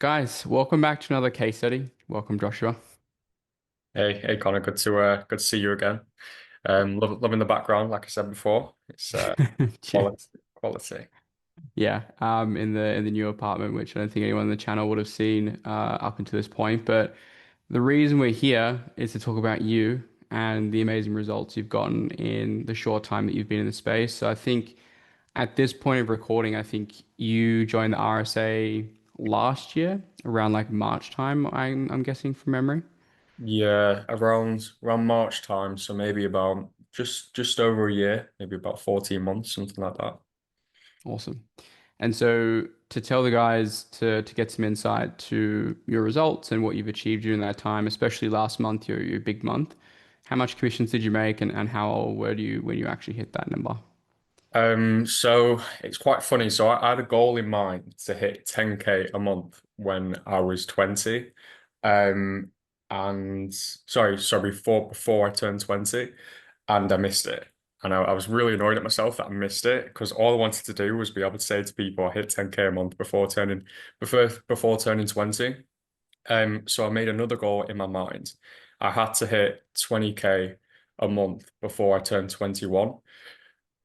Guys, welcome back to another case study. Welcome, Joshua. Hey, Connor, good to see you again. Loving the background, like I said before. It's Cheers. quality. Yeah, in the new apartment, which I don't think anyone on the channel would have seen up until this point. But the reason we're here is to talk about you and the amazing results you've gotten in the short time that you've been in the space. So I think at this point of recording, I think you joined the RSA last year, around like March time, I'm guessing from memory. Yeah, around March time, so maybe about just over a year, maybe about 14 months, something like that. Awesome. And so to tell the guys to get some insight to your results and what you've achieved during that time, especially last month, your big month, how much commissions did you make and how old were you when you actually hit that number? So it's quite funny. So I had a goal in mind to hit 10K a month when I was 20. Um, and sorry, before I turned 20, and I missed it. And I was really annoyed at myself that I missed it because all I wanted to do was be able to say to people I hit 10K a month before turning 20. So I made another goal in my mind. I had to hit 20K a month before I turned 21.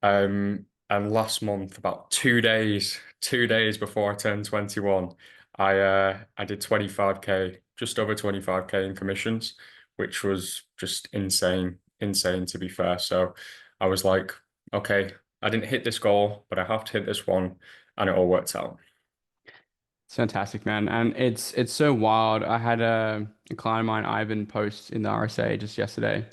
And last month, about 2 days before I turned 21, I did 25K, just over 25K in commissions, which was just insane to be fair. So I was like, okay, I didn't hit this goal, but I have to hit this one, and it all worked out. It's fantastic, man. And it's so wild. I had a client of mine, Ivan, post in the RSA just yesterday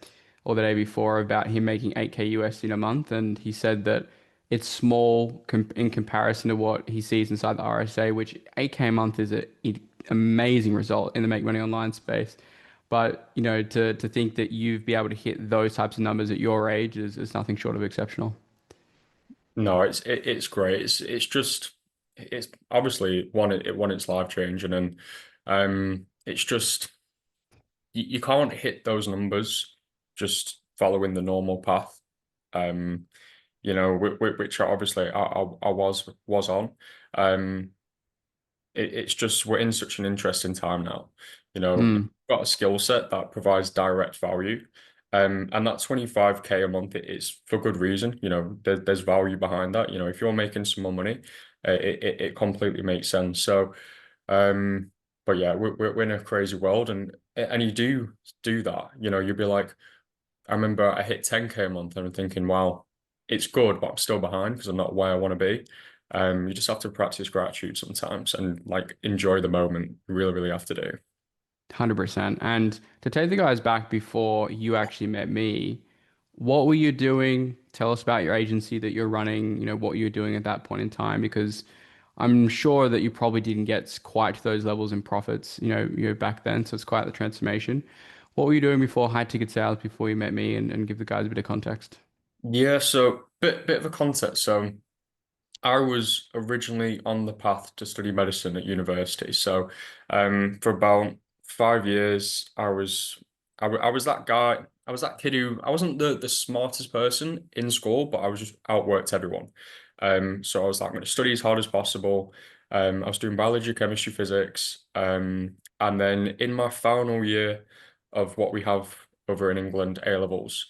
or the day before about him making 8K US in a month. And he said that it's small in comparison to what he sees inside the RSA, which 8K a month is an amazing result in the make money online space. But, to think that you've be able to hit those types of numbers at your age is nothing short of exceptional. No, it's great. It's just it's obviously one it's life changing, and it's just you can't hit those numbers just following the normal path. Um, which obviously I was on. Um, it's just we're in such an interesting time now. We've Mm, got a skill set that provides direct value. And that 25K a month is for good reason. There's value behind that. If you're making some more money, it completely makes sense. So, um, but yeah, we're in a crazy world, and you do that. You'll be like, I remember I hit 10K a month, and I'm thinking, wow, it's good, but I'm still behind because I'm not where I want to be. You just have to practice gratitude sometimes and like enjoy the moment. You really, really have to do. 100%. And to take the guys back before you actually met me, what were you doing? Tell us about your agency that you're running, what you were doing at that point in time, because I'm sure that you probably didn't get quite to those levels in profits, back then. So it's quite the transformation. What were you doing before high ticket sales, before you met me, and give the guys a bit of context? Yeah, so bit of a context. So I was originally on the path to study medicine at university. So for about 5 years, I was that guy. I was that kid who I wasn't the smartest person in school, but I was just outworked everyone. So I was like, I'm going to study as hard as possible. I was doing biology, chemistry, physics. And then in my final year of what we have over in England, A levels,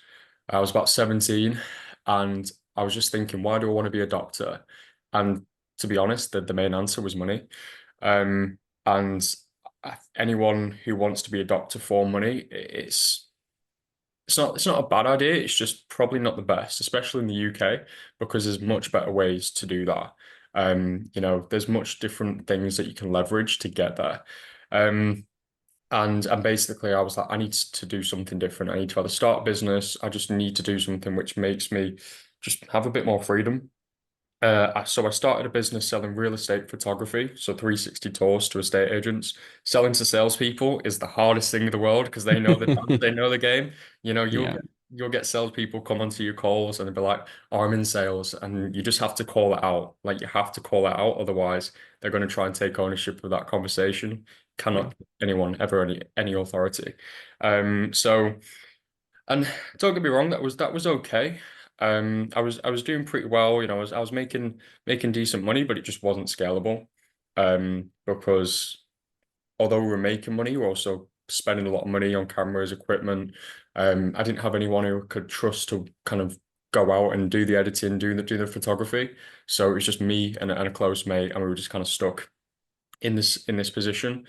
I was about 17, and I was just thinking, why do I want to be a doctor? And to be honest, the main answer was money. And anyone who wants to be a doctor for money, it's not a bad idea. It's just probably not the best, especially in the UK, because there's much better ways to do that. There's much different things that you can leverage to get there. Um, and basically, I was like, I need to do something different. I need to either start a business. I just need to do something which makes me just have a bit more freedom. So I started a business selling real estate photography, so 360 tours to estate agents. Selling to salespeople is the hardest thing in the world because they know the game. You'll Yeah. get salespeople come onto your calls and they'll be like, "Oh, I'm in sales," and you just have to call it out. Like you have to call it out, otherwise they're going to try and take ownership of that conversation. Yeah. Cannot give anyone ever any authority. So. And don't get me wrong, that was okay. I was doing pretty well. I was making decent money, but it just wasn't scalable. Because although we were making money, we were also spending a lot of money on cameras, equipment. I didn't have anyone who could trust to kind of go out and do the editing, do the photography. So it was just me and a close mate, and we were just kind of stuck in this position.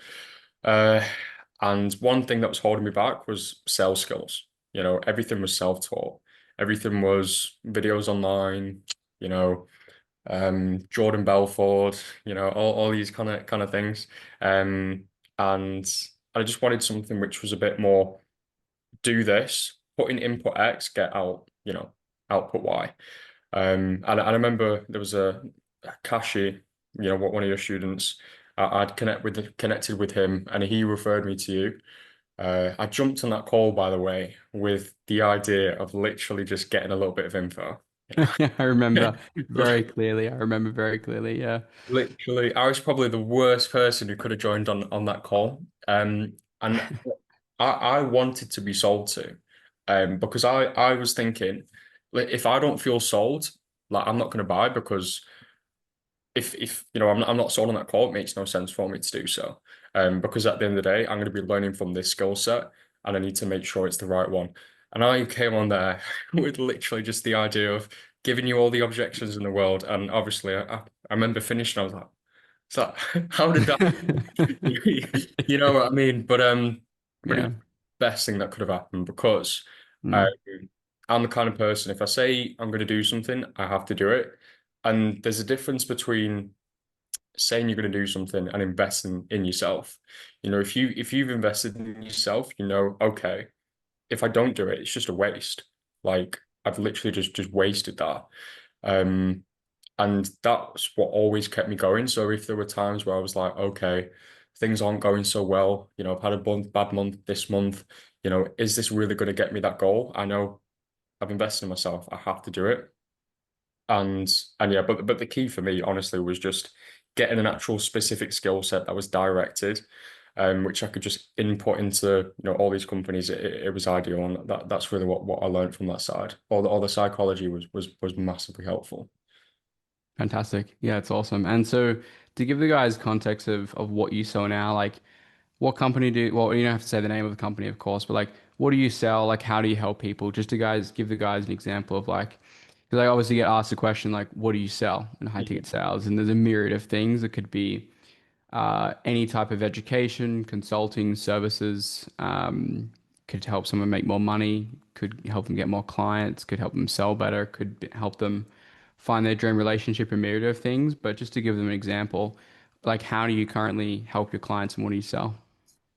Uh, and one thing that was holding me back was sales skills. Everything was self-taught. Everything was videos online, you know, Jordan Belford, all these kind of things. And I just wanted something which was a bit more do this, put in input X, get out, output Y. And I remember there was a Kashi, one of your students. I'd connected with him, and he referred me to you. I jumped on that call, by the way, with the idea of literally just getting a little bit of info. I remember very clearly. I remember very clearly. Yeah. Literally, I was probably the worst person who could have joined on that call. And I wanted to be sold to, because I was thinking, like, if I don't feel sold, like I'm not going to buy because if I'm not sold on that call, it makes no sense for me to do so. Because at the end of the day, I'm going to be learning from this skill set, and I need to make sure it's the right one. And I came on there with literally just the idea of giving you all the objections in the world, and obviously, I remember finishing. I was like, "So how did that?" You know what I mean? But Yeah. pretty best thing that could have happened because um, Mm. I'm the kind of person, if I say I'm going to do something, I have to do it. And there's a difference between saying you're going to do something and investing in yourself. If you've invested in yourself, okay, if I don't do it, it's just a waste. Like I've literally just wasted that. Um, and that's what always kept me going. So if there were times where I was like, okay, things aren't going so well, I've had a bad month this month, is this really going to get me that goal? I know I've invested in myself. I have to do it. And yeah, but the key for me, honestly, was just getting an actual specific skill set that was directed, which I could just input into, all these companies. It was ideal, and that's really what I learned from that side. All the psychology was massively helpful. Fantastic. Yeah, it's awesome. And so to give the guys context of what you sell now, like what company do, well, you don't have to say the name of the company, of course, but like what do you sell? Like how do you help people? Just to guys give the guys an example of like, because I obviously get asked the question like, what do you sell in high ticket sales? And there's a myriad of things. It could be any type of education, consulting services, could help someone make more money, could help them get more clients, could help them sell better, help them find their dream relationship, a myriad of things. But just to give them an example, like how do you currently help your clients and what do you sell?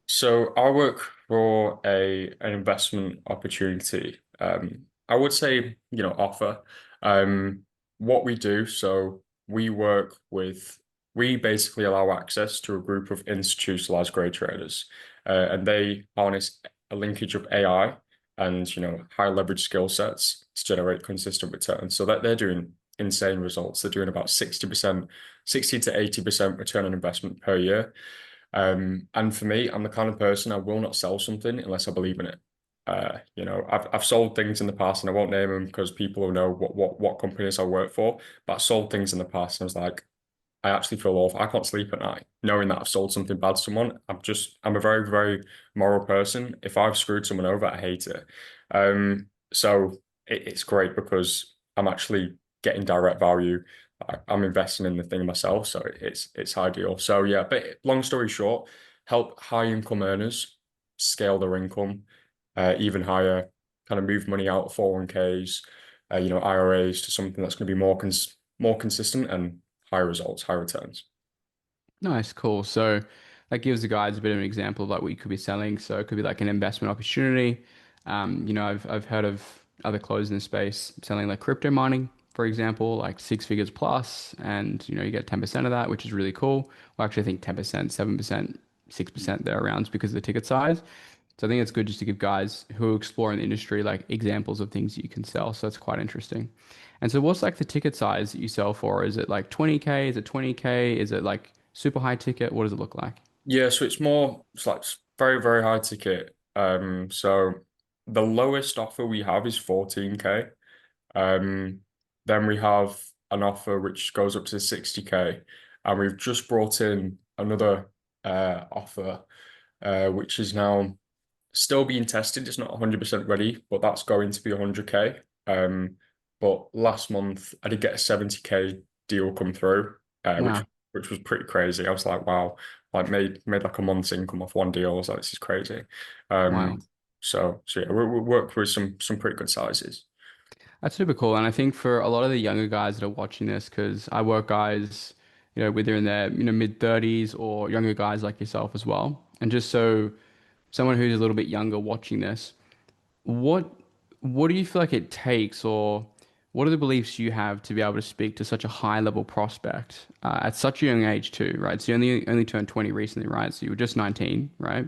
So I work for an investment opportunity. I would say, offer. Um, what we do, so we work with, we basically allow access to a group of institutionalized grade traders, and they harness a linkage of AI and, high leverage skill sets to generate consistent returns. So that they're doing insane results. They're doing about 60%, 60 to 80% return on investment per year. And for me, I'm the kind of person I will not sell something unless I believe in it. I've sold things in the past, and I won't name them because people will know what companies I work for. But I sold things in the past, and I was like, I actually feel awful. I can't sleep at night knowing that I've sold something bad to someone. I'm a very, very moral person. If I've screwed someone over, I hate it. So it's great because I'm actually getting direct value. I'm investing in the thing myself, so it's ideal. So yeah, but long story short, help high income earners scale their income even higher, kind of move money out of 401ks, IRAs to something that's going to be more consistent and higher results, higher returns. Nice, cool. So that gives the guys a bit of an example of like what you could be selling. So it could be like an investment opportunity. I've heard of other clothes in the space selling like crypto mining, for example, like six figures plus, and you get 10% of that, which is really cool. Well, actually, I think 10%, 7%, 6% thereabouts because of the ticket size. So I think it's good just to give guys who are exploring the industry like examples of things that you can sell. So that's quite interesting. And so what's like the ticket size that you sell for? Is it like 20K? Is it 20K? Is it like super high ticket? What does it look like? Yeah, so it's like very, very high ticket. So the lowest offer we have is 14K. Um, then we have an offer which goes up to 60K, and we've just brought in another offer, which is now still being tested. It's not 100% ready, but that's going to be 100K. But last month I did get a 70K deal come through, Wow. which was pretty crazy. I was like, wow, like made like a month's income off one deal. I was like, this is crazy. Wild. So yeah, we work with some pretty good sizes. That's super cool. And I think for a lot of the younger guys that are watching this, because I work guys, whether in their, mid 30s or younger guys like yourself as well. And just so someone who's a little bit younger watching this, what what do you feel like it takes, or what are the beliefs you have to be able to speak to such a high level prospect at such a young age too, right? So you only turned 20 recently, right? So you were just 19, right?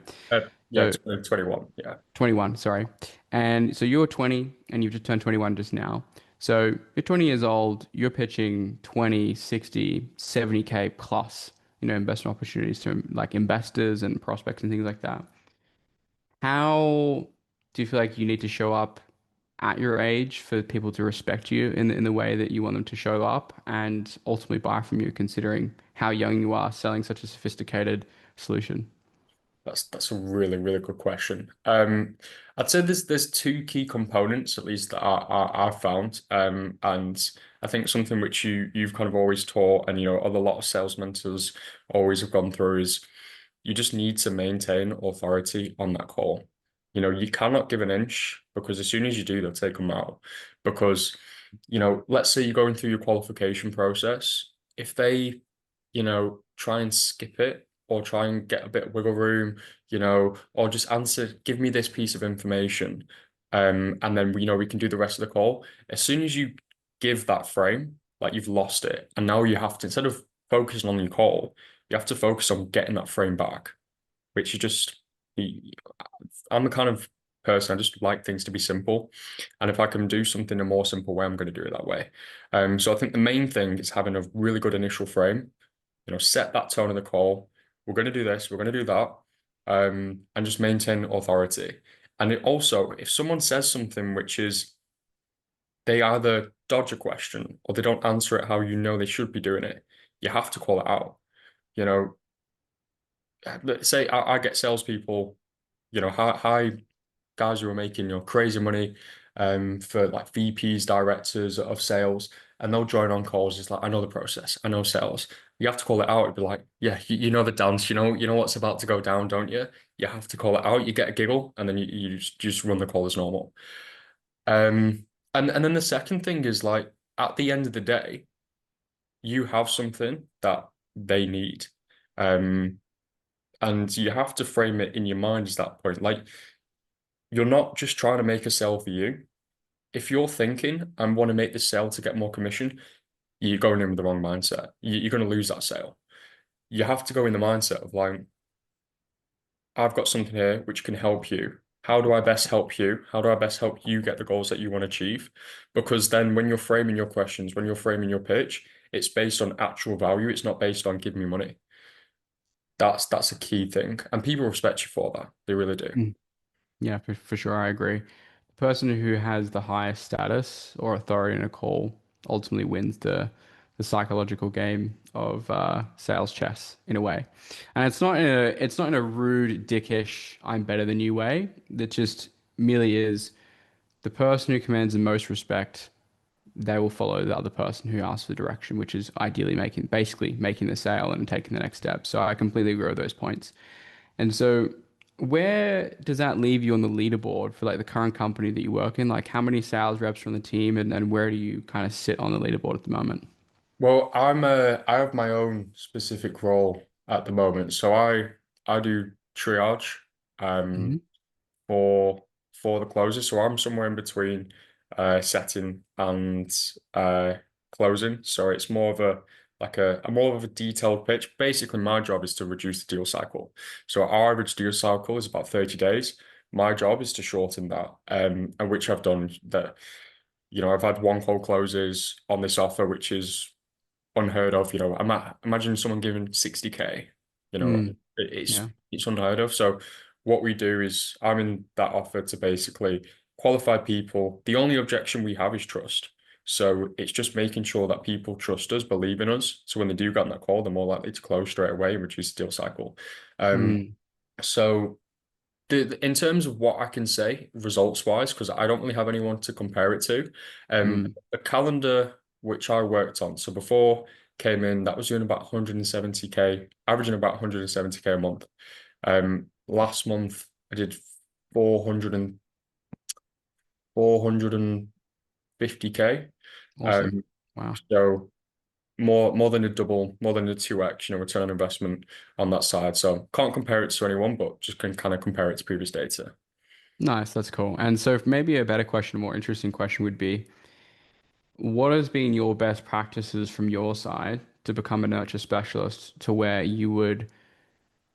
Yeah, So 2021. Yeah. 21, sorry. And so you're 20 and you've just turned 21 just now. So you're 20 years old, you're pitching 20, 60, 70K plus, investment opportunities to like investors and prospects and things like that. How do you feel like you need to show up at your age for people to respect you in the way that you want them to show up and ultimately buy from you, considering how young you are selling such a sophisticated solution? That's a really good question. I'd say there's two key components at least that I've found, and I think something which you've kind of always taught, and a lot of sales mentors always have gone through is you just need to maintain authority on that call. You cannot give an inch because as soon as you do, they'll take them out. Because let's say you're going through your qualification process, if they try and skip it or try and get a bit of wiggle room, or just answer, give me this piece of information. And then we can do the rest of the call. As soon as you give that frame, like you've lost it. And now you have to, instead of focusing on your call, you have to focus on getting that frame back, which is just, I'm the kind of person, I just like things to be simple. And if I can do something a more simple way, I'm going to do it that way. So I think the main thing is having a really good initial frame, set that tone of the call. We're going to do this, we're going to do that, and just maintain authority. And it also, if someone says something which is they either dodge a question or they don't answer it how you know they should be doing it, you have to call it out. You know, let's say I get salespeople, hi guys who are making crazy money for like VPs, directors of sales, and they'll join on calls. It's like, I know the process, I know sales. You have to call it out. It'd be like, yeah, you know the dance, you know what's about to go down, don't you? You have to call it out. You get a giggle, and then you just run the call as normal. And then the second thing is like at the end of the day, you have something that they need. Um, and you have to frame it in your mind as that point. Like you're not just trying to make a sale for you. If you're thinking and want to make this sale to get more commission, you're going in with the wrong mindset. You're going to lose that sale. You have to go in the mindset of like, I've got something here which can help you. How do I best help you? How do I best help you get the goals that you want to achieve? Because then when you're framing your questions, when you're framing your pitch, it's based on actual value. It's not based on give me money. That's a key thing. And people respect you for that. They really do. Mm. Yeah, for sure, I agree. The person who has the highest status or authority in a call ultimately wins the psychological game of sales chess in a way. And it's not in a rude, dickish, I'm better than you way. It just merely is the person who commands the most respect, they will follow the other person who asks for direction, which is ideally basically making the sale and taking the next step. So I completely agree with those points. And so, where does that leave you on the leaderboard for like the current company that you work in? Like, how many sales reps are on the team, and where do you kind of sit on the leaderboard at the moment? Well, I have my own specific role at the moment. So I do triage Hmm. um for the closers. So I'm somewhere in between setting and closing. So it's more of a more of a detailed pitch. Basically, my job is to reduce the deal cycle. So our average deal cycle is about 30 days. My job is to shorten that, and which I've done that. I've had one call closes on this offer, which is unheard of. Imagine someone giving 60K. Mm, It's yeah. it's unheard of. So what we do is I'm in that offer to basically qualify people. The only objection we have is trust. So it's just making sure that people trust us, believe in us. So when they do get on that call, they're more likely to close straight away and reduce the deal cycle. Mm, So in terms of what I can say results wise, because I don't really have anyone to compare it to, mm. the calendar which I worked on, so before came in, that was doing about 170K, averaging about 170K a month. Last month I did 400 and 450K. Awesome. Um, Wow. so more than a double, more than a 2x, return on investment on that side. So can't compare it to anyone, but just can kind of compare it to previous data. Nice. That's cool. And so maybe a better question, a more interesting question would be, what has been your best practices from your side to become a nurture specialist to where you would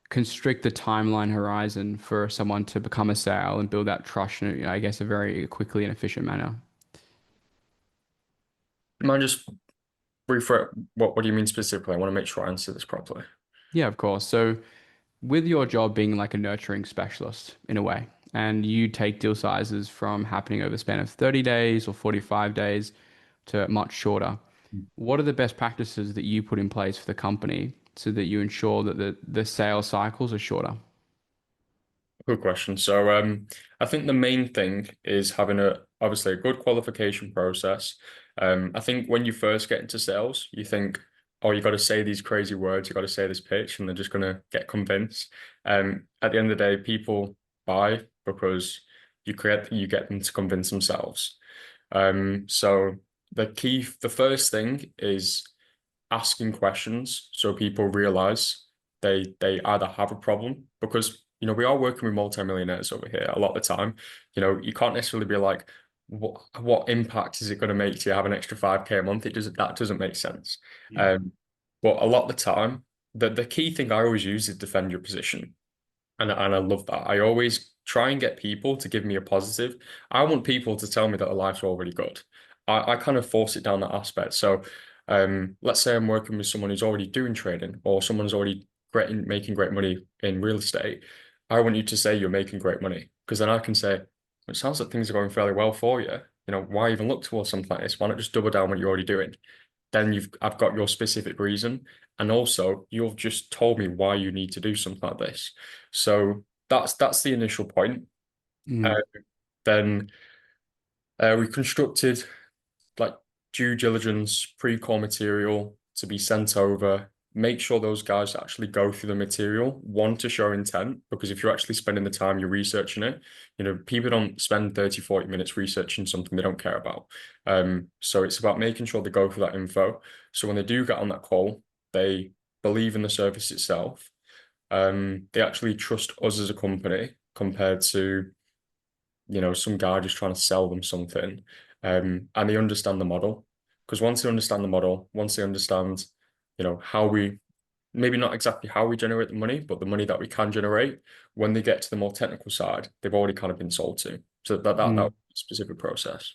constrict the timeline horizon for someone to become a sale and build that trust in, I guess, a very quickly and efficient manner? Mind just rephrase what do you mean specifically? I want to make sure I answer this properly. Yeah, of course. So with your job being like a nurturing specialist in a way, and you take deal sizes from happening over the span of 30 days or 45 days to much shorter, what are the best practices that you put in place for the company so that you ensure that the sales cycles are shorter? Good question. So, I think the main thing is having obviously a good qualification process. I think when you first get into sales, you think, oh, you got to say these crazy words, you got to say this pitch, and they're just gonna get convinced. At the end of the day, people buy because you get them to convince themselves. So the first thing is asking questions so people realize they either have a problem because we are working with multimillionaires over here a lot of the time. You can't necessarily be like, what impact is it going to make to have an extra 5K a month? That doesn't make sense. Mm. Um, but a lot of the time, the key thing I always use is defend your position. And I love that. I always try and get people to give me a positive. I want people to tell me that their life's already good. I kind of force it down that aspect. So let's say I'm working with someone who's already doing trading or someone's already making great money in real estate. I want you to say you're making great money because then I can say, it sounds like things are going fairly well for you. Why even look towards something like this? Why not just double down what you're already doing? Then I've got your specific reason, and also you've just told me why you need to do something like this. So that's the initial point. Uh, Mm, then we constructed like due diligence, pre-core material to be sent over. Make sure those guys actually go through the material, one to show intent, because if you're actually spending the time you're researching it, people don't spend 30, 40 minutes researching something they don't care about. So it's about making sure they go through that info. So when they do get on that call, they believe in the service itself. They actually trust us as a company compared to some guy just trying to sell them something. And they understand the model. Because once they understand the model, once they understand, how we, maybe not exactly how we generate the money, but the money that we can generate, when they get to the more technical side, they've already kind of been sold to. So that mm. specific process.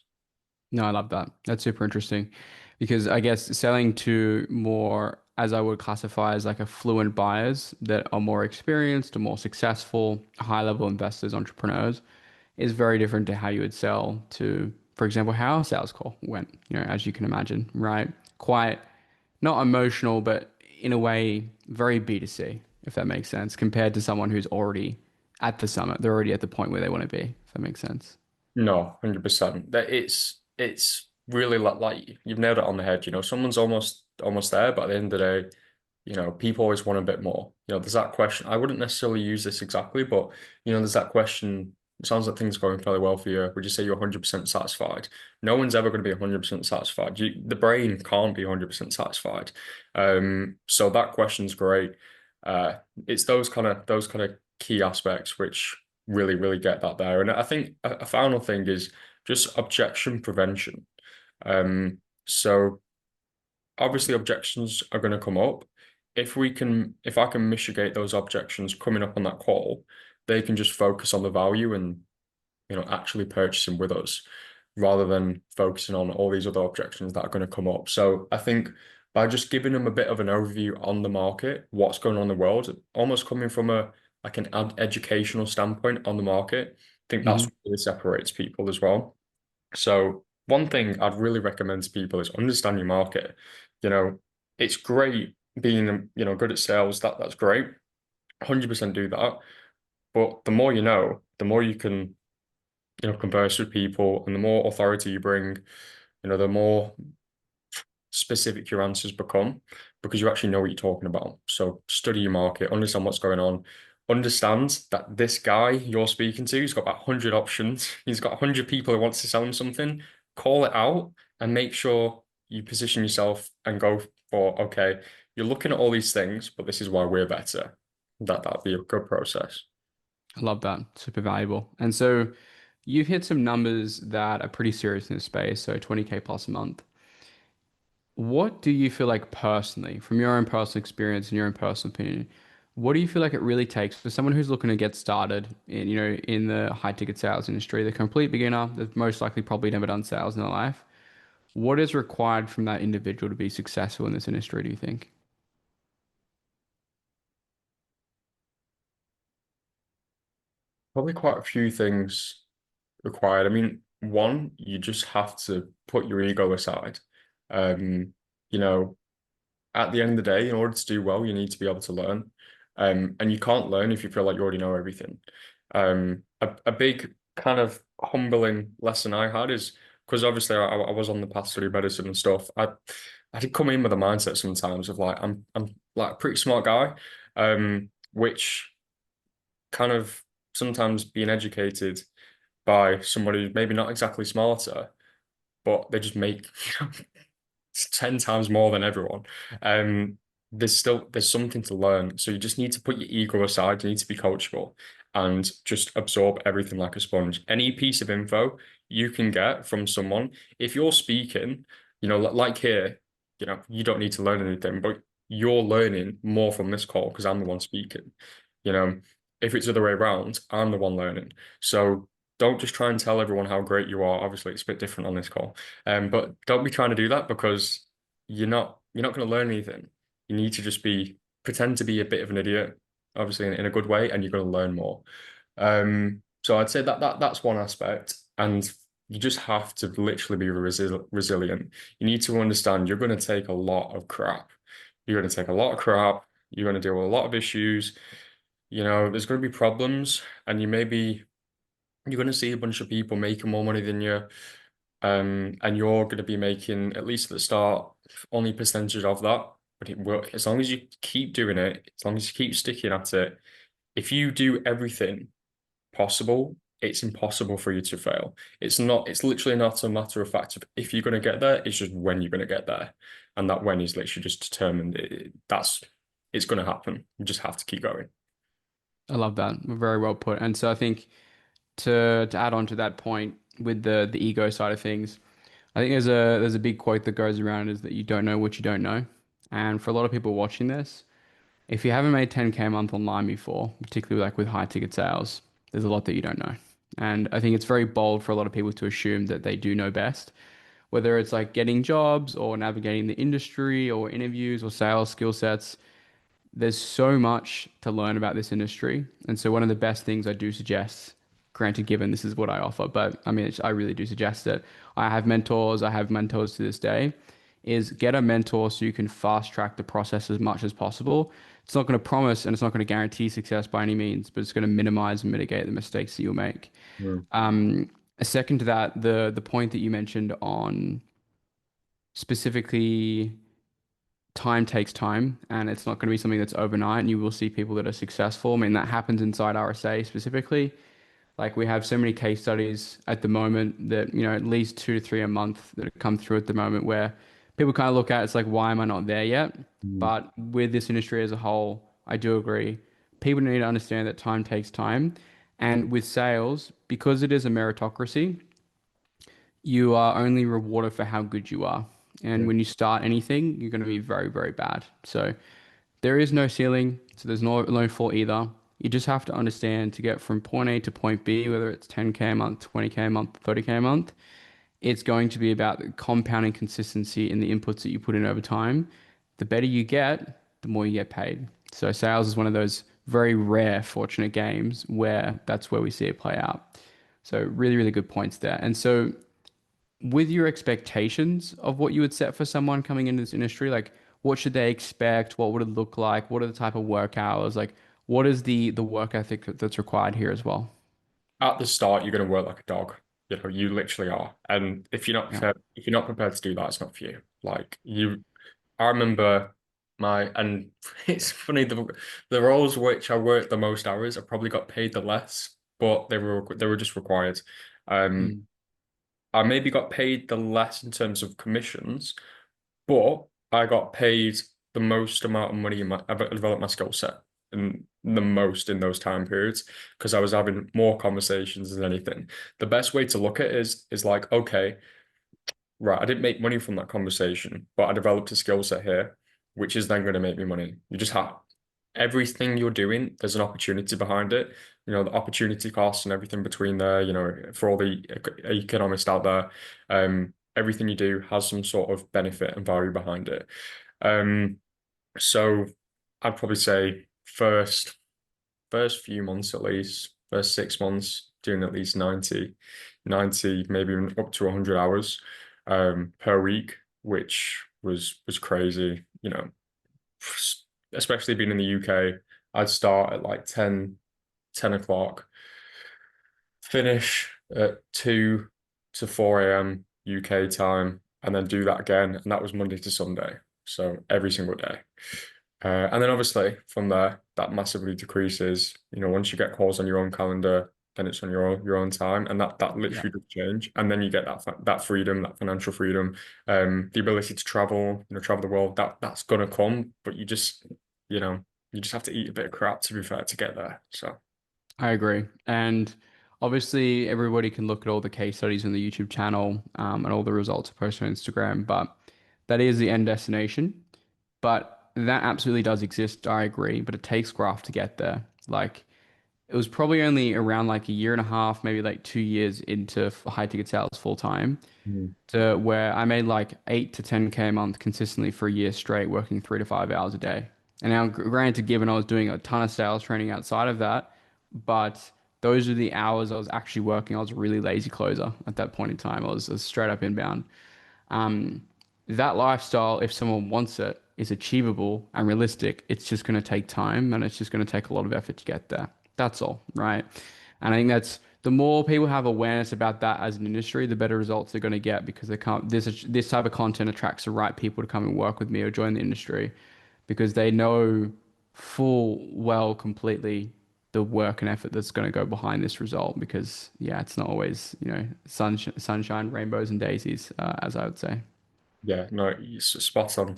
No, I love that. That's super interesting because I guess selling to more, as I would classify as like affluent buyers that are more experienced or more successful, high level investors, entrepreneurs, is very different to how you would sell to, for example, how our sales call went, as you can imagine, right? Quite not emotional, but in a way, very B2C, if that makes sense, compared to someone who's already at the summit. They're already at the point where they want to be, if that makes sense. No, 100%. That it's really like you've nailed it on the head. Someone's almost there, but at the end of the day, people always want a bit more. There's that question. I wouldn't necessarily use this exactly, but there's that question. It sounds like things are going fairly well for you. Would you say you're 100% satisfied? No one's ever going to be 100% satisfied. The brain can't be 100% satisfied. So that question's great. Uh, it's those kind of key aspects which really, really get that there. And I think a final thing is just objection prevention. So obviously objections are going to come up. If I can mitigate those objections coming up on that call, they can just focus on the value and actually purchasing with us rather than focusing on all these other objections that are going to come up. So I think by just giving them a bit of an overview on the market, what's going on in the world, almost coming from a like an educational standpoint on the market, I think that's Hmm. what really separates people as well. So one thing I'd really recommend to people is understand your market. You know, it's great being, good at sales. That's great. 100% do that. But the more you know, the more you can, converse with people, and the more authority you bring, the more specific your answers become because you actually know what you're talking about. So study your market, understand what's going on, understand that this guy you're speaking to, he's got about 100 options. He's got 100 people who wants to sell him something. Call it out and make sure you position yourself and go for, okay, you're looking at all these things, but this is why we're better. That'd be a good process. I love that. Super valuable. And so you've hit some numbers that are pretty serious in this space, so 20K plus a month. What do you feel like personally, from your own personal experience and your own personal opinion, what do you feel like it really takes for someone who's looking to get started in, in the high ticket sales industry, the complete beginner, that's most likely probably never done sales in their life? What is required from that individual to be successful in this industry, do you think? Probably quite a few things required. I mean, one, you just have to put your ego aside. Um, you know, at the end of the day, in order to do well, you need to be able to learn. And you can't learn if you feel like you already know everything. A big kind of humbling lesson I had is because obviously I was on the path to study medicine and stuff. I did come in with a mindset sometimes of like I'm like a pretty smart guy, which kind of sometimes being educated by somebody who's maybe not exactly smarter, but they just make 10 times more than everyone. Um, there's something to learn. So you just need to put your ego aside. You need to be coachable and just absorb everything like a sponge. Any piece of info you can get from someone, if you're speaking, like here, you don't need to learn anything, but you're learning more from this call because I'm the one speaking. You know, if it's the other way around, I'm the one learning. So don't just try and tell everyone how great you are. Obviously, it's a bit different on this call. But don't be trying to do that because you're not going to learn anything. You need to just pretend to be a bit of an idiot, obviously in a good way, and you're going to learn more. So I'd say that's one aspect, and you just have to literally be resilient. You need to understand you're going to take a lot of crap. You're going to take a lot of crap. You're going to deal with a lot of issues. There's going to be problems, and you're going to see a bunch of people making more money than you. And you're going to be making, at least at the start, only a percentage of that. But it will, as long as you keep doing it, as long as you keep sticking at it, if you do everything possible, it's impossible for you to fail. It's literally not a matter of fact of if you're going to get there, it's just when you're going to get there. And that when is literally just determined. It's going to happen. You just have to keep going. I love that. Very well put. And so I think to add on to that point with the ego side of things, I think there's a big quote that goes around is that you don't know what you don't know. And for a lot of people watching this, if you haven't made 10K a month online before, particularly like with high ticket sales, there's a lot that you don't know. And I think it's very bold for a lot of people to assume that they do know best, whether it's like getting jobs or navigating the industry or interviews or sales skill sets. There's so much to learn about this industry. And so one of the best things I do suggest, granted, given this is what I offer, but I mean, I really do suggest it. I have mentors to this day, is get a mentor so you can fast track the process as much as possible. It's not going to promise and it's not going to guarantee success by any means, but it's going to minimize and mitigate the mistakes that you'll make. Mm. A second to that, the point that you mentioned on specifically time takes time and it's not going to be something that's overnight and you will see people that are successful. I mean, that happens inside RSA specifically. Like we have so many case studies at the moment that, at least 2 to 3 a month that have come through at the moment where people kind of look at it's like, why am I not there yet? Mm. But with this industry as a whole, I do agree. People need to understand that time takes time. And with sales, because it is a meritocracy, you are only rewarded for how good you are. And Yeah. when you start anything, you're going to be very, very bad. So there is no ceiling, so there's no fall either. You just have to understand to get from point A to point B, whether it's 10K a month, 20K a month, 30K a month, it's going to be about the compounding consistency in the inputs that you put in over time. The better you get, the more you get paid. So sales is one of those very rare, fortunate games where that's where we see it play out. So really, really good points there. And so with your expectations of what you would set for someone coming into this industry, like what should they expect? What would it look like? What are the type of work hours? Like what is the work ethic that's required here as well? At the start, you're going to work like a dog. You know, you literally are. And Yeah. if you're not prepared to do that, it's not for you. Like you, I remember and it's funny, the roles which I worked the most hours, I probably got paid the less, but they were just required. Um, Mm. I maybe got paid the less in terms of commissions, but I got paid the most amount of money I've developed my skill set and the most in those time periods because I was having more conversations than anything. The best way to look at it is like, okay, right, I didn't make money from that conversation, but I developed a skill set here, which is then going to make me money. You just have everything you're doing, there's an opportunity behind it. You know, the opportunity costs and everything between there, you know, for all the economists out there, everything you do has some sort of benefit and value behind it. Um, so I'd probably say first few months at least, first 6 months, doing at least 90, maybe even up to 100 hours per week, which was crazy, you know, especially being in the UK. I'd start at like 10 o'clock, finish at 2 to 4 a.m. UK time, and then do that again. And that was Monday to Sunday. So every single day. And then obviously from there, that massively decreases. You know, once you get calls on your own calendar, then it's on your own time, and that Yeah, literally does change. And then you get that freedom, that financial freedom, the ability to travel, you know, travel the world. That's gonna come, but you know, you just have to eat a bit of crap to be fair to get there. So I agree. And obviously, everybody can look at all the case studies on the YouTube channel, and all the results posted on Instagram, but that is the end destination. But that absolutely does exist. I agree, but it takes graft to get there. Like, it was probably only around like a year and a half, maybe like 2 years into high ticket sales full time, mm. to where I made like 8 to 10K a month consistently for a year straight, working 3 to 5 hours a day. And now, granted, given I was doing a ton of sales training outside of that, but those are the hours I was actually working. I was a really lazy closer at that point in time. I was straight up inbound. Um, that lifestyle, if someone wants it, is achievable and realistic. It's just going to take time and it's just going to take a lot of effort to get there. That's all, right? And I think that's the more people have awareness about that as an industry, the better results they're going to get because they can't, this type of content attracts the right people to come and work with me or join the industry because they know full well completely the work and effort that's going to go behind this result because yeah, it's not always, sunshine, rainbows and daisies, as I would say. Yeah, no, spot on,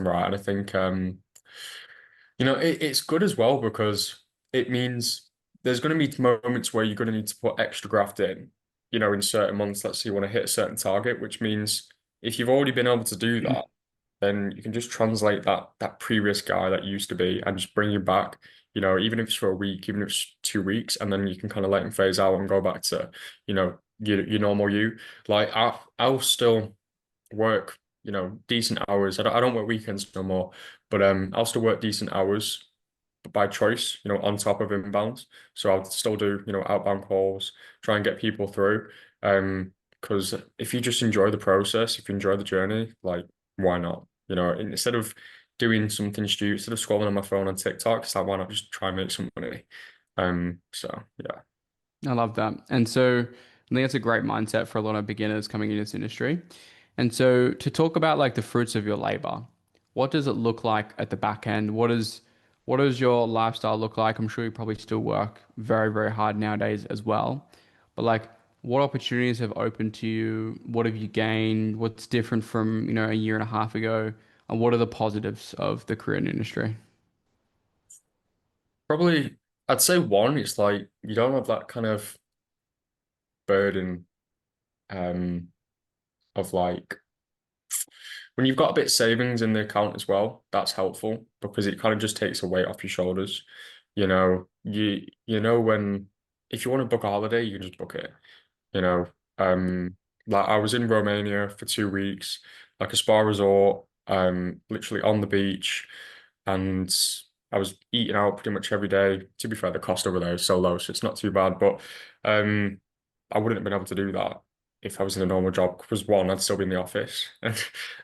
right. And I think you know, it's good as well because it means there's going to be moments where you're going to need to put extra graft in, you know, in certain months. Let's say you want to hit a certain target, which means if you've already been able to do that, then you can just translate that previous guy that used to be and just bring him back, you know, even if it's for a week, even if it's 2 weeks, and then you can kind of let him phase out and go back to, you know, your normal you. Like I'll still work, you know, decent hours. I don't work weekends no more, but I'll still work decent hours by choice, you know, on top of inbounds. So I'll still do, you know, outbound calls, try and get people through. Because if you just enjoy the process, if you enjoy the journey, like why not? You know, instead of doing something stupid, instead of scrolling on my phone on TikTok, it's like why not just try and make some money? So yeah. I love that. And so I think that's a great mindset for a lot of beginners coming into this industry. And so to talk about like the fruits of your labor, what does it look like at the back end? What does your lifestyle look like? I'm sure you probably still work very, very hard nowadays as well. But like what opportunities have opened to you? What have you gained? What's different from, a year and a half ago? And what are the positives of the Korean industry? Probably I'd say one, it's like you don't have that kind of burden um of like when you've got a bit of savings in the account as well, that's helpful because it kind of just takes a weight off your shoulders. You know, you know when if you want to book a holiday, you can just book it. You know, like I was in Romania for 2 weeks, like a spa resort, literally on the beach, and I was eating out pretty much every day. To be fair, the cost over there is so low, so it's not too bad. But I wouldn't have been able to do that if I was in a normal job. Because one, I'd still be in the office, and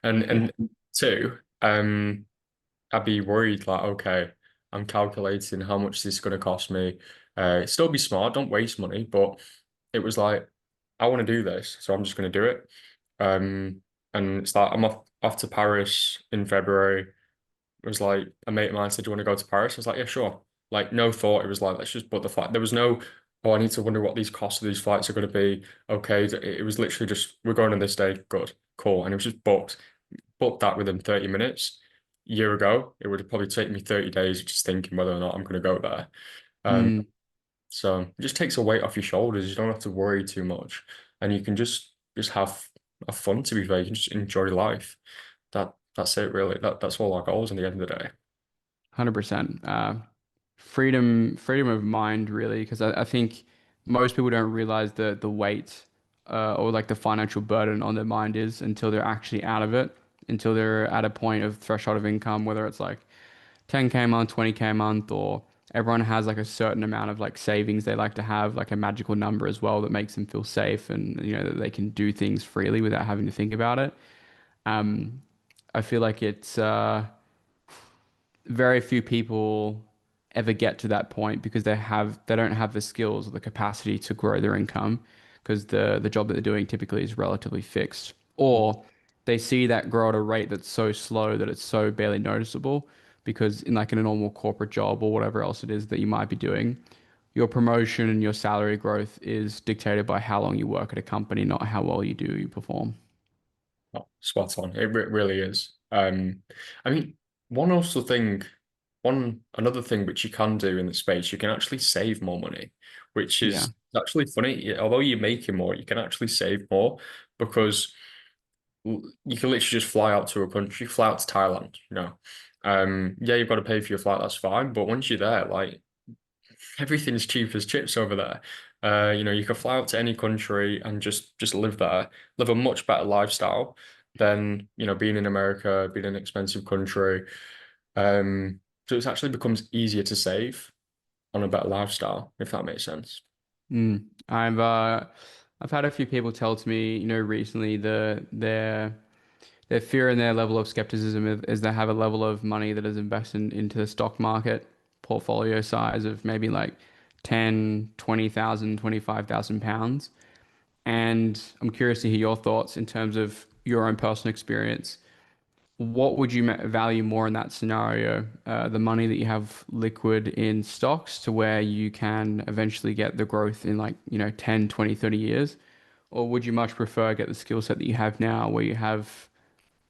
Yeah. two, I'd be worried like, okay, I'm calculating how much this is going to cost me. Still be smart, don't waste money, but it was like, I want to do this, so I'm just going to do it. Um, and it's like I'm off to Paris in February. It was like a mate of mine said, "Do you want to go to Paris?" I was like, "Yeah, sure." Like no thought. It was like, let's just book the flight. There was no, oh, I need to wonder what these costs of these flights are going to be. Okay, it was literally just we're going on this day. Good, cool, and it was just booked. Booked that within 30 minutes. A year ago, it would have probably taken me 30 days just thinking whether or not I'm going to go there. Um, Mm, so it just takes a weight off your shoulders. You don't have to worry too much, and you can just have fun. To be fair, you can just enjoy life. That's it really. That's all our goals in the end of the day. 100%. Freedom of mind, really, because I think most people don't realize the weight or like the financial burden on their mind is until they're actually out of it, until they're at a point of threshold of income, whether it's like 10K a month, 20K a month, or everyone has like a certain amount of like savings they like to have, like a magical number as well that makes them feel safe and that they can do things freely without having to think about it. Um, I feel like it's very few people ever get to that point because they don't have the skills or the capacity to grow their income because the job that they're doing typically is relatively fixed, or they see that grow at a rate that's so slow that it's so barely noticeable because in a normal corporate job or whatever else it is that you might be doing, your promotion and your salary growth is dictated by how long you work at a company, not how well you perform. Oh, spot on. It really is. I mean, one also thing, one another thing which you can do in the space, you can actually save more money, which Yeah. is actually funny. Although you're making more, you can actually save more because you can literally just fly out to a country, fly out to Thailand, you know. Yeah, you've got to pay for your flight, that's fine. But once you're there, like everything's cheap as chips over there. You can fly out to any country and just live there, live a much better lifestyle than, being in America, being in an expensive country. So it actually becomes easier to save on a better lifestyle, if that makes sense. Mm. I've had a few people tell to me, recently their fear and their level of skepticism is they have a level of money that is invested into the stock market portfolio size of maybe like 10, 20,000, 25,000 pounds. And I'm curious to hear your thoughts in terms of your own personal experience. What would you value more in that scenario? The money that you have liquid in stocks to where you can eventually get the growth in like, 10, 20, 30 years? Or would you much prefer get the skill set that you have now where you have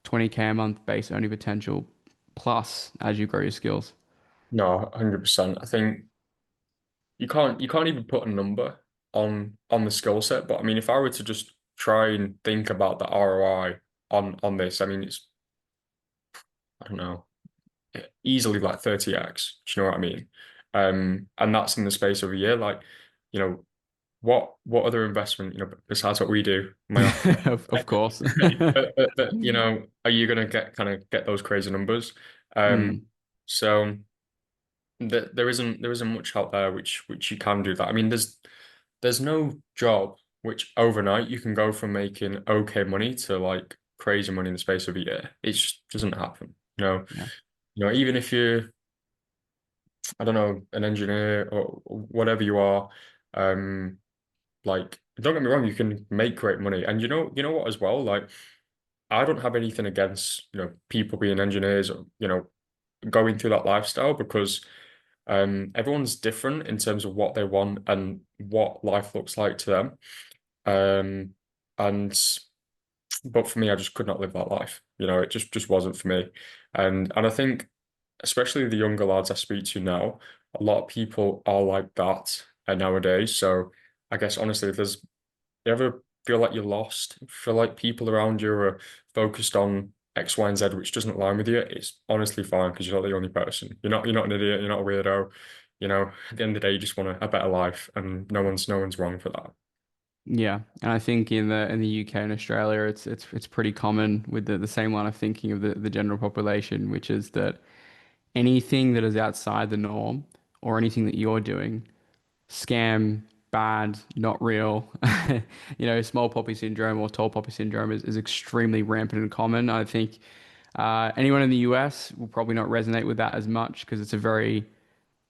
20K a month base earning potential plus as you grow your skills? No, 100%. I think you can't even put a number on the skill set, but I mean if I were to just try and think about the ROI on this, I mean it's I don't know, easily like 30x. Do you know what I mean? And that's in the space of a year. Like, you know, what other investment, besides what we do, my off, Of course. are you gonna get those crazy numbers? Um, Mm, so there isn't much out there which you can do that. I mean, there's no job which overnight you can go from making okay money to like crazy money in the space of a year. It just doesn't happen. yeah. Even if you're, I don't know, an engineer or whatever you are, um, like don't get me wrong, you can make great money. And you know what as well? Like I don't have anything against, people being engineers or, going through that lifestyle because everyone's different in terms of what they want and what life looks like to them. Um, and but for me, I just could not live that life. It just wasn't for me. And I think especially the younger lads I speak to now, a lot of people are like that nowadays. So I guess honestly, if you ever feel like you're lost, feel like people around you are focused on X, Y, and Z, which doesn't align with you, it's honestly fine because you're not the only person. You're not an idiot, you're not a weirdo. At the end of the day, you just want a better life, and no one's wrong for that. Yeah, and I think in the UK and Australia, it's pretty common with the same line of thinking of the general population, which is that anything that is outside the norm or anything that you're doing, scam, bad, not real. Small poppy syndrome or tall poppy syndrome is extremely rampant and common. I think anyone in the US will probably not resonate with that as much because it's a very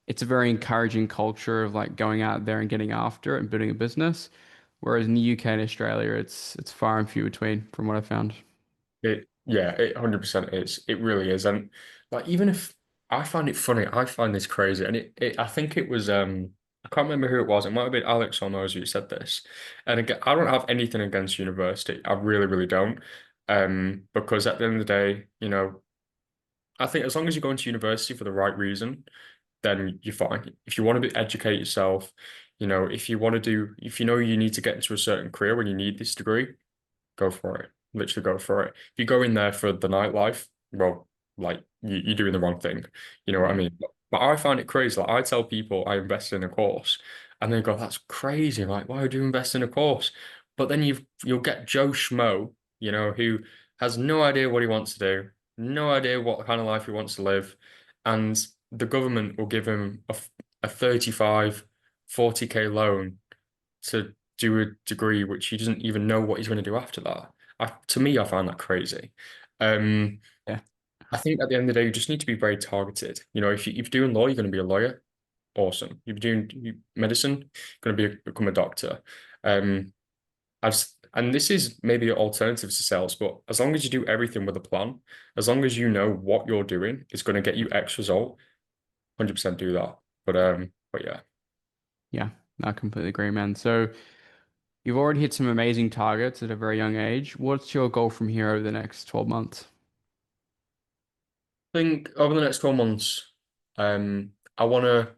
it's a very encouraging culture of like going out there and getting after it and building a business. Whereas in the UK and Australia, it's far and few between from what I found. Yeah, it 100% is. It really is. And like, even if I find it funny, I find this crazy. And I think it was, I can't remember who it was. It might have been Alex or Mose who said this. And again, I don't have anything against university. I really, really don't. Because at the end of the day, I think as long as you're going to university for the right reason, then you're fine. If you want to educate yourself, if you want to do, if you know you need to get into a certain career when you need this degree, go for it. Literally go for it. If you go in there for the nightlife, well, like you're doing the wrong thing. You know what I Yeah. mean? But I find it crazy. Like I tell people I invest in a course, and they go, "That's crazy. Like, why would you invest in a course?" But then you'll get Joe Schmo, who has no idea what he wants to do, no idea what kind of life he wants to live, and the government will give him a 35, 40K loan to do a degree which he doesn't even know what he's going to do after that. To me, I find that crazy. Um, Yeah. I think at the end of the day, you just need to be very targeted. If you're doing law, you're going to be a lawyer. Awesome. If you're doing medicine, you're going to become a doctor. Um, and this is maybe an alternative to sales, but as long as you do everything with a plan, as long as you know what you're doing is going to get you X result, 100% do that. But yeah. Yeah. I completely agree, man. So you've already hit some amazing targets at a very young age. What's your goal from here over the next 12 months? I think over the next 12 months, I want to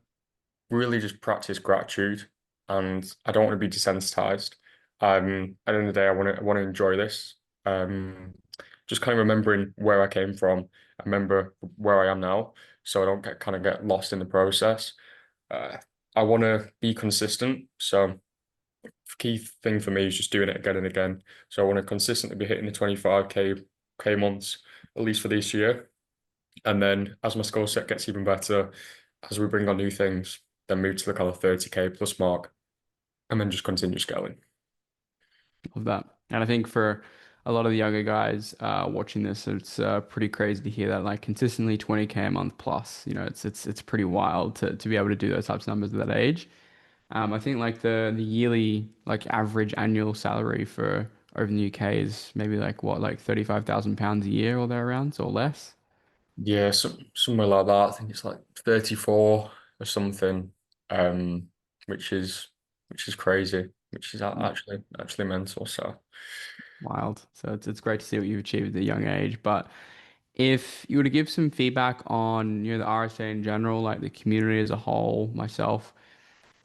really just practice gratitude, and I don't want to be desensitized. At the end of the day, I want to enjoy this. Um, just kind of remembering where I came from, I remember where I am now, so I don't get lost in the process. Uh, I want to be consistent, so key thing for me is just doing it again and again. So I want to consistently be hitting the 25K months at least for this year. And then as my skill set gets even better, as we bring on new things, then move to the kind of 30K plus mark and then just continue scaling. Of that. And I think for a lot of the younger guys watching this, it's pretty crazy to hear that like consistently 20K a month plus. It's pretty wild to be able to do those types of numbers at that age. I think like the yearly like average annual salary for over in the UK is maybe like what like £35,000 a year or thereabouts or less. Yeah, somewhere like that. I think it's like 34 or something, um, which is which is crazy, which is Yeah. actually mental. So Wild. So it's great to see what you've achieved at a young age. But if you were to give some feedback on, the RSA in general, like the community as a whole, myself,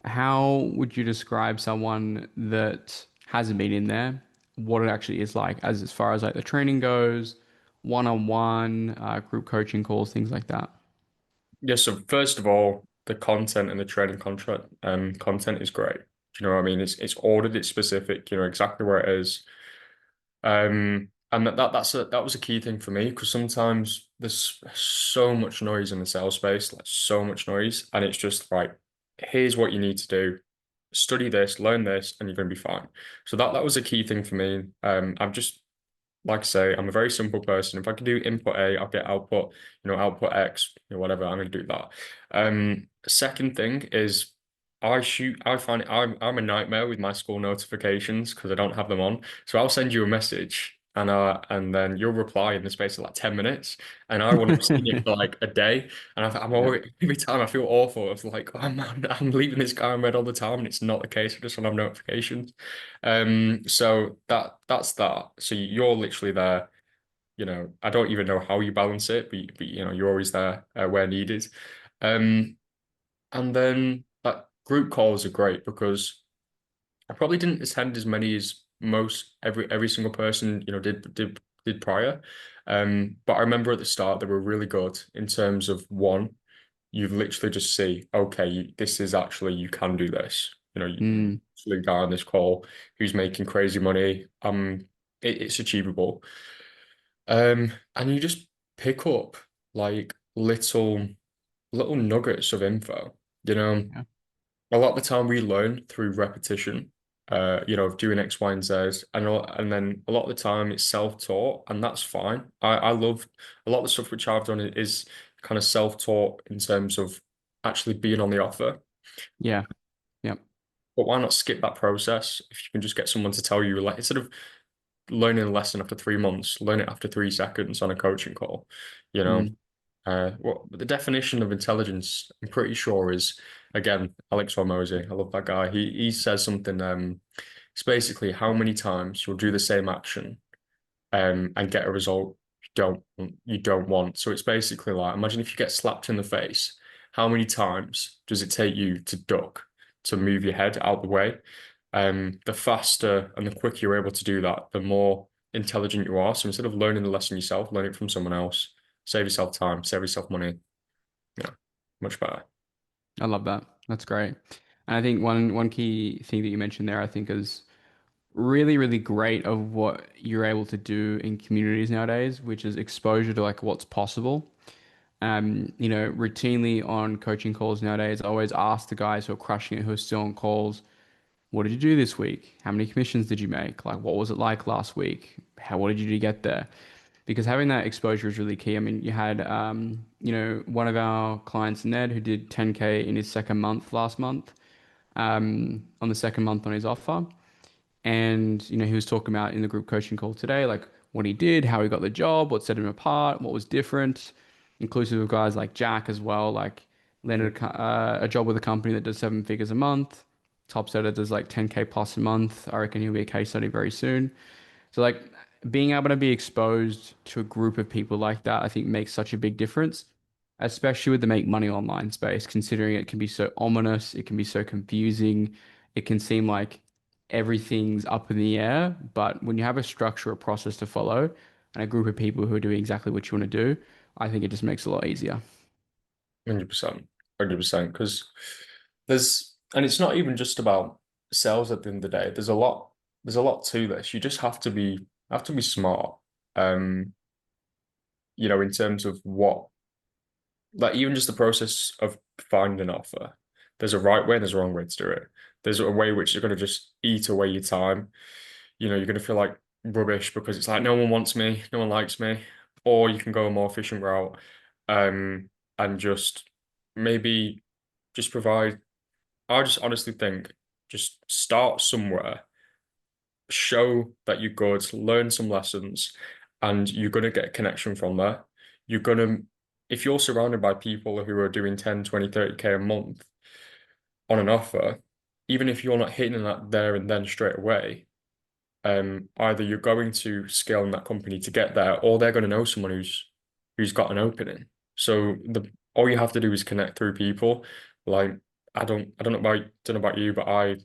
how would you describe someone that hasn't been in there, what it actually is like as far as like the training goes, one-on-one, group coaching calls, things like that? yeah, so first of all, the content and the training contract content is great. Do you know what I mean? It's ordered, it's specific, you know exactly where it is. And that was a key thing for me because sometimes there's so much noise in the sales space, like so much noise, and it's just like, here's what you need to do, study this, learn this, and you're going to be fine. So that was a key thing for me. I've just like I say, I'm a very simple person. If I can do input A, I'll get output, output X, whatever, I'm going to do that. Second thing is I find I'm a nightmare with my school notifications because I don't have them on. So I'll send you a message and then you'll reply in the space of like 10 minutes. And I will have seen it for like a day. And I'm Yeah. always, every time I feel awful. It's like, oh man, I'm leaving this guy on red all the time. And it's not the case. I just want to have notifications. So that's that. So you're literally there. I don't even know how you balance it, but you're always there where needed. Um, and then group calls are great because I probably didn't attend as many as most every single person did prior. But I remember at the start they were really good in terms of one, you literally just see, okay, this is actually you can do this. You Mm, actually guy on this call who's making crazy money. It's achievable. And you just pick up like little nuggets of info. You know, yeah. a lot of the time we learn through repetition, of doing X, Y, and Z. And then a lot of the time it's self-taught, and that's fine. I love a lot of the stuff which I've done is kind of self-taught in terms of actually being on the offer. Yeah. Yep. But why not skip that process if you can just get someone to tell you, like, instead of learning a lesson after 3 months, learn it after 3 seconds on a coaching call. You know, Mm. what the definition of intelligence, I'm pretty sure is, again, Alex Hormozy. I love that guy. He says something. It's basically how many times you'll do the same action and get a result you don't want. So it's basically like, imagine if you get slapped in the face, how many times does it take you to duck, to move your head out the way? The faster and the quicker you're able to do that, the more intelligent you are. So instead of learning the lesson yourself, learn it from someone else. Save yourself time, save yourself money. Yeah, much better. I love that. That's great. And I think one key thing that you mentioned there, I think is really, really great of what you're able to do in communities nowadays, which is exposure to like what's possible. Routinely on coaching calls nowadays, I always ask the guys who are crushing it, who are still on calls, what did you do this week? How many commissions did you make? Like, what was it like last week? What did you do to get there? Because having that exposure is really key. I mean, you had, one of our clients, Ned, who did 10K in his second month last month, on the second month on his offer. And, he was talking about in the group coaching call today, like what he did, how he got the job, what set him apart, what was different, inclusive of guys like Jack as well, like landed a job with a company that does 7 figures a month. Top setter does like 10K plus a month. I reckon he'll be a case study very soon. So like being able to be exposed to a group of people like that, I think makes such a big difference, especially with the make money online space, considering it can be so ominous, it can be so confusing, it can seem like everything's up in the air. But when you have a structure, a process to follow, and a group of people who are doing exactly what you want to do, I think it just makes it a lot easier. 100%. 100%. Because and it's not even just about sales at the end of the day. There's a lot to this. You just have to be smart. Um, in terms of what, like, even just the process of finding an offer. There's a right way and there's a wrong way to do it. There's a way which is going to just eat away your time. You're going to feel like rubbish because it's like no one wants me, no one likes me. Or you can go a more efficient route, um, and just maybe just provide. I just honestly think just start somewhere, show that you're good, learn some lessons, and you're going to get a connection from there. You're going to, if you're surrounded by people who are doing 10, 20, 30K a month on an offer, even if you're not hitting that there and then straight away, either you're going to scale in that company to get there, or they're going to know someone who's got an opening. So the all you have to do is connect through people. Like, I don't know about you, but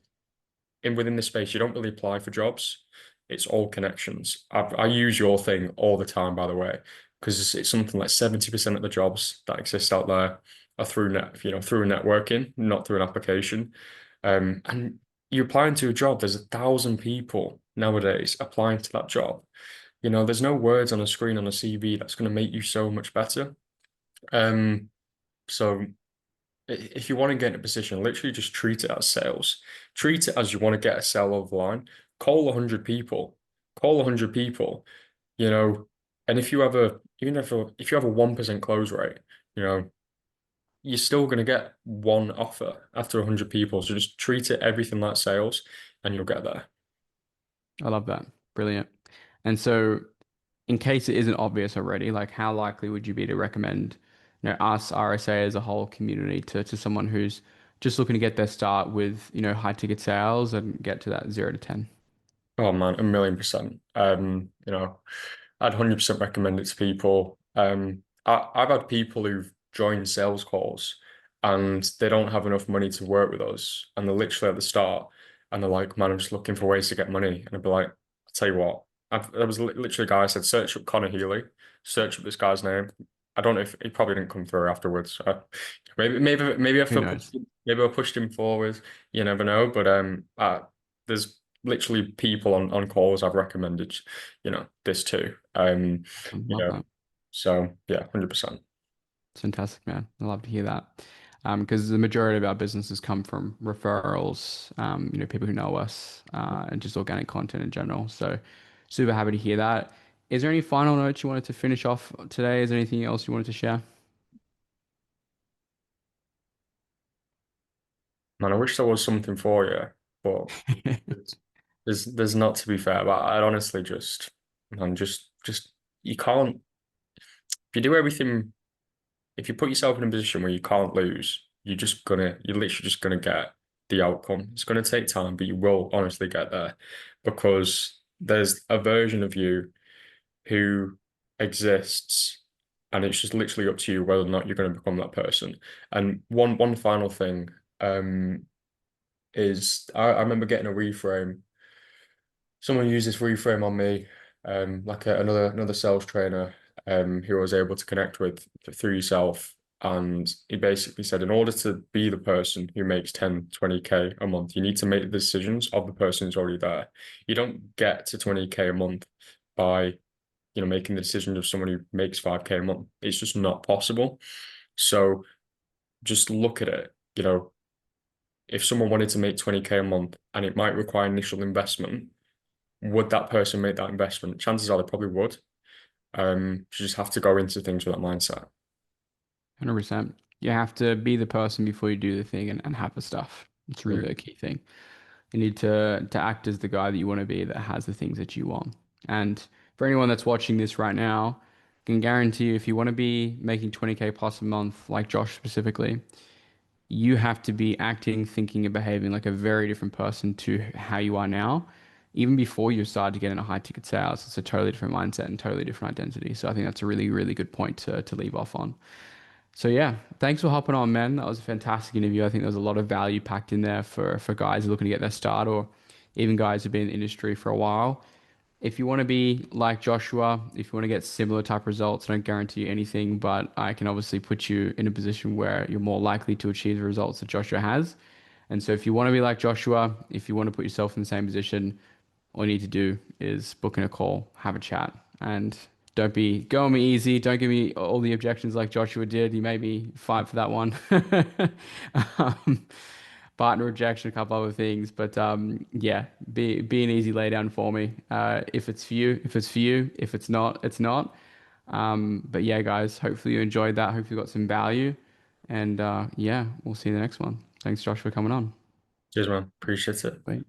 within this space, you don't really apply for jobs. It's all connections. I use your thing all the time, by the way, because it's something like 70% of the jobs that exist out there are through networking, not through an application. And you apply into a job, there's 1,000 people nowadays applying to that job. There's no words on a screen on a CV that's going to make you so much better. Um, so if you want to get in a position, literally just treat it as sales. Treat it as you want to get a sale over the line. Call 100 people. Call 100 people, you know, and if you have a 1% close rate, you know, you're still going to get one offer after 100 people. So just treat it everything like sales and you'll get there. I love that. Brilliant. And so, in case it isn't obvious already, like how likely would you be to recommend, us RSA as a whole community to someone who's just looking to get their start with, high ticket sales and get to that 0 to 10? Oh man, 1,000,000%. I'd 100% recommend it to people. I've had people who've joined sales calls and they don't have enough money to work with us, and they're literally at the start, and they're like, "Man, I'm just looking for ways to get money." And I'd be like, "I'll tell you what." There was literally a guy I said, "Search up Connor Healy, search up this guy's name." I don't know if he probably didn't come through afterwards. Maybe Who knows? maybe I pushed him forward. You never know. But there's literally people on calls I've recommended, this too. I You love know, that. so yeah, 100%. It's fantastic, man. I love to hear that. Because the majority of our businesses come from referrals, people who know us, and just organic content in general. So super happy to hear that. Is there any final notes you wanted to finish off today? Is there anything else you wanted to share? Man, I wish there was something for you, but there's not, to be fair. But I'd honestly just, man, just you can't. If you do everything, if you put yourself in a position where you can't lose, you're literally just gonna get the outcome. It's gonna take time, but you will honestly get there because there's a version of you who exists, and it's just literally up to you whether or not you're going to become that person. And one final thing, is I remember getting a reframe. Someone used this reframe on me, like another sales trainer, who I was able to connect with through yourself. And he basically said, in order to be the person who makes 10, 20K a month, you need to make the decisions of the person who's already there. You don't get to 20K a month by, making the decision of someone who makes 5K a month. It's just not possible. So just look at it. If someone wanted to make 20K a month and it might require initial investment, would that person make that investment? Chances are they probably would. You just have to go into things with that mindset. 100%. You have to be the person before you do the thing and have the stuff. It's really Mm. the key thing. You need to act as the guy that you want to be that has the things that you want. And for anyone that's watching this right now, I can guarantee you if you want to be making 20K plus a month, like Josh specifically, you have to be acting, thinking, and behaving like a very different person to how you are now. Even before you started to get into high ticket sales, it's a totally different mindset and totally different identity. So I think that's a really, really good point to leave off on. So yeah, thanks for hopping on, man. That was a fantastic interview. I think there was a lot of value packed in there for guys who are looking to get their start or even guys who've been in the industry for a while. If you want to be like Joshua, if you want to get similar type results, I don't guarantee you anything, but I can obviously put you in a position where you're more likely to achieve the results that Joshua has. And so if you want to be like Joshua, if you want to put yourself in the same position, all you need to do is book in a call, have a chat, and don't be go on me easy. Don't give me all the objections like Joshua did. He made me fight for that one. um, partner rejection, a couple other things, but yeah, be an easy lay down for me. If it's for you, if it's for you. If it's not, it's not. But yeah, guys, hopefully you enjoyed that. Hopefully you got some value, and yeah, we'll see you in the next one. Thanks, Josh, for coming on. Cheers, man. Appreciate it. Bye.